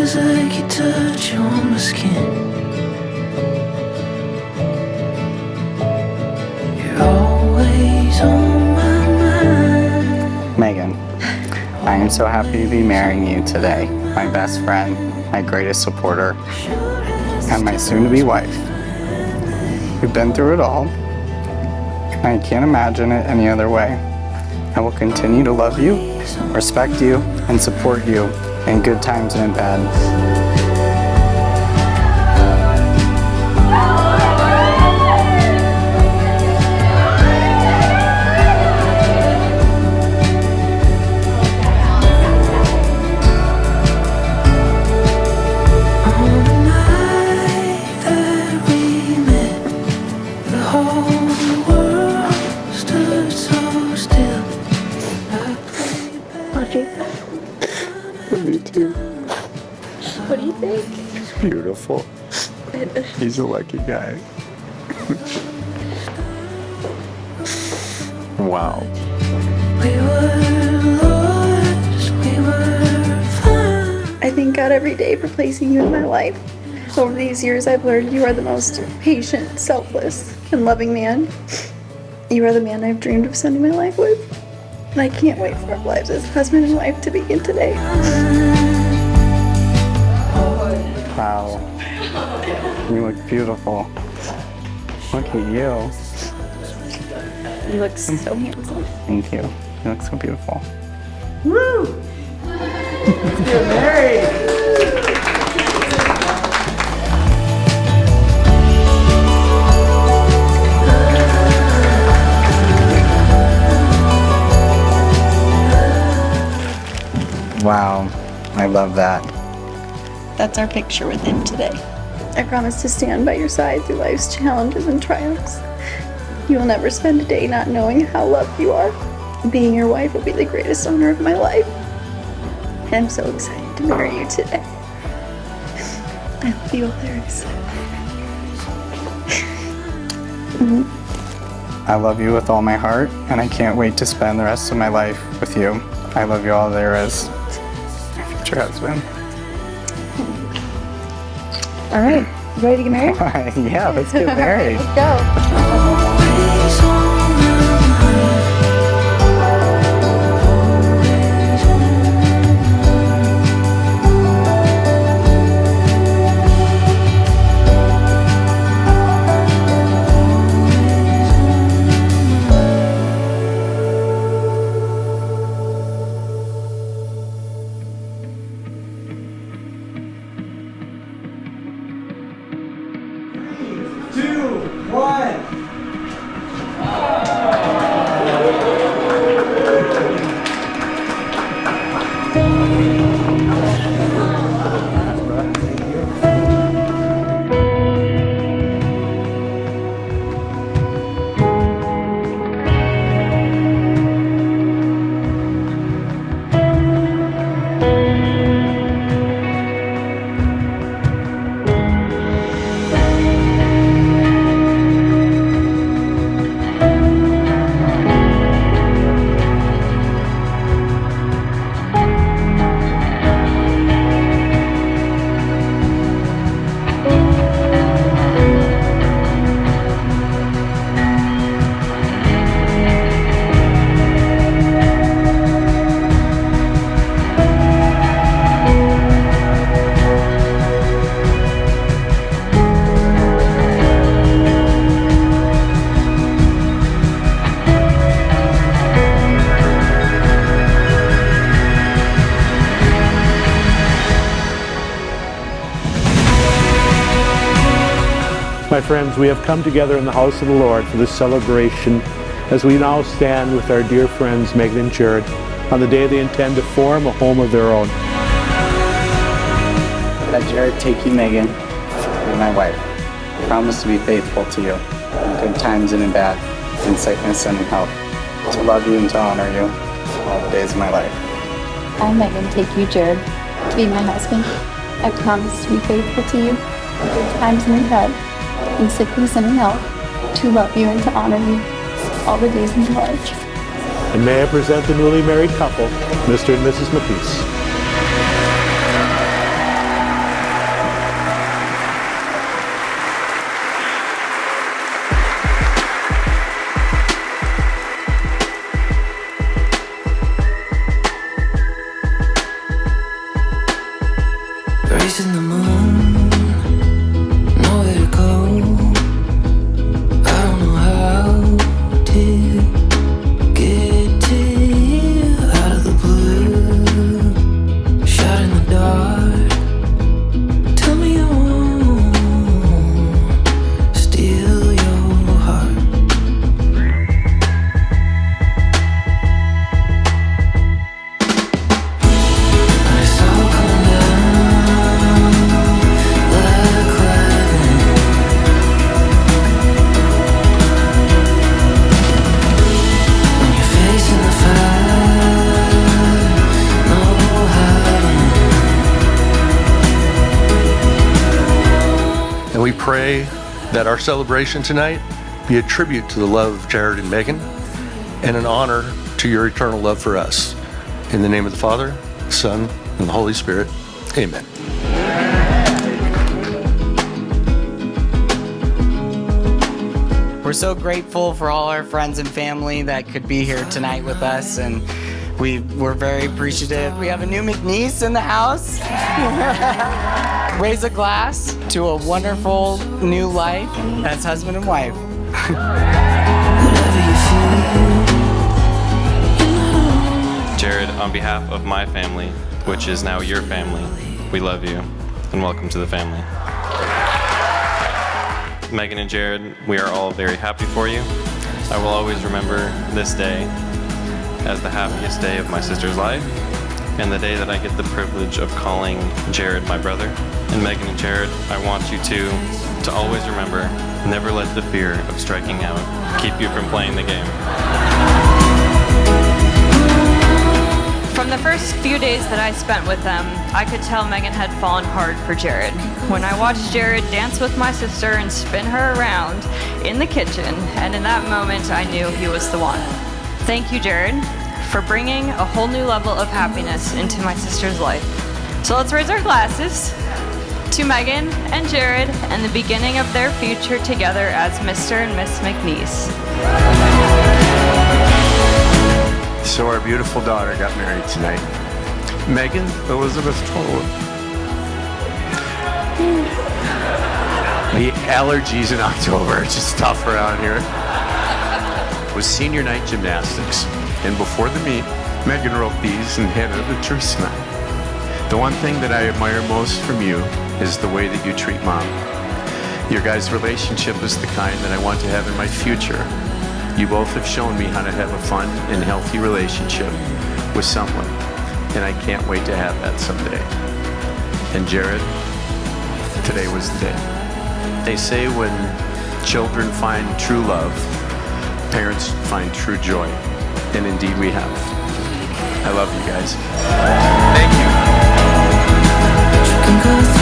feels like you touch on my skin. You're always on my mind. Megan, I am so happy to be marrying you today. My best friend, my greatest supporter, and my soon-to-be wife. We've been through it all, and I can't imagine it any other way. I will continue to love you, respect you, and support you in good times and in bad. Me too. What do you think? He's beautiful. He's a lucky guy. Wow. I thank God every day for placing you in my life. Over these years, I've learned you are the most patient, selfless, and loving man. You are the man I've dreamed of spending my life with. And I can't wait for our lives as husband and wife to begin today. Wow. You look beautiful. Look at you. You look so handsome. Thank you. You look so beautiful. Woo! Let's get married! Wow, I love that. That's our picture with him today. I promise to stand by your side through life's challenges and triumphs. You will never spend a day not knowing how loved you are. Being your wife will be the greatest honor of my life. And I'm so excited to marry you today. I love you, Larry. I love you with all my heart, and I can't wait to spend the rest of my life with you. I love you all there is. My future husband. All right, you ready to get married? Yeah, let's get married. Let's go. My friends, we have come together in the house of the Lord for this celebration as we now stand with our dear friends Megan and Jared on the day they intend to form a home of their own. Let Jared take you, Megan, to be my wife. I promise to be faithful to you in good times and in bad, in sickness and in health, to love you and to honor you all the days of my life. I, Megan, take you, Jared, to be my husband. I promise to be faithful to you in good times and in bad, in sickness and in health, to love you and to honor you all the days of my life. And may I present the newly married couple, Mr. and Mrs. McPeace. pray that our celebration tonight be a tribute to the love of Jared and Megan and an honor to your eternal love for us. In the name of the Father, Son, and the Holy Spirit, amen. We're so grateful for all our friends and family that could be here tonight with us, and we're very appreciative. We have a new McNeese in the house. Raise a glass to a wonderful new life as husband and wife. Jared, on behalf of my family, which is now your family, we love you and welcome to the family. Megan and Jared, we are all very happy for you. I will always remember this day as the happiest day of my sister's life and the day that I get the privilege of calling Jared my brother. And Megan and Jared, I want you to always remember, never let the fear of striking out keep you from playing the game. From the first few days that I spent with them, I could tell Megan had fallen hard for Jared. When I watched Jared dance with my sister and spin her around in the kitchen, and in that moment I knew he was the one. Thank you, Jared, for bringing a whole new level of happiness into my sister's life. So let's raise our glasses to Megan and Jared and the beginning of their future together as Mr. and Miss McNeese. So our beautiful daughter got married tonight. Megan Elizabeth Tolan. The allergies in October, it's just tough around here. It was senior night gymnastics, and before the meet, Megan wrote these and handed them to Teresa and I. The one thing that I admire most from you is the way that you treat Mom. Your guys' relationship is the kind that I want to have in my future. You both have shown me how to have a fun and healthy relationship with someone, and I can't wait to have that someday. And Jared, today was the day. They say when children find true love, parents find true joy, and indeed we have. I love you guys. Thank you.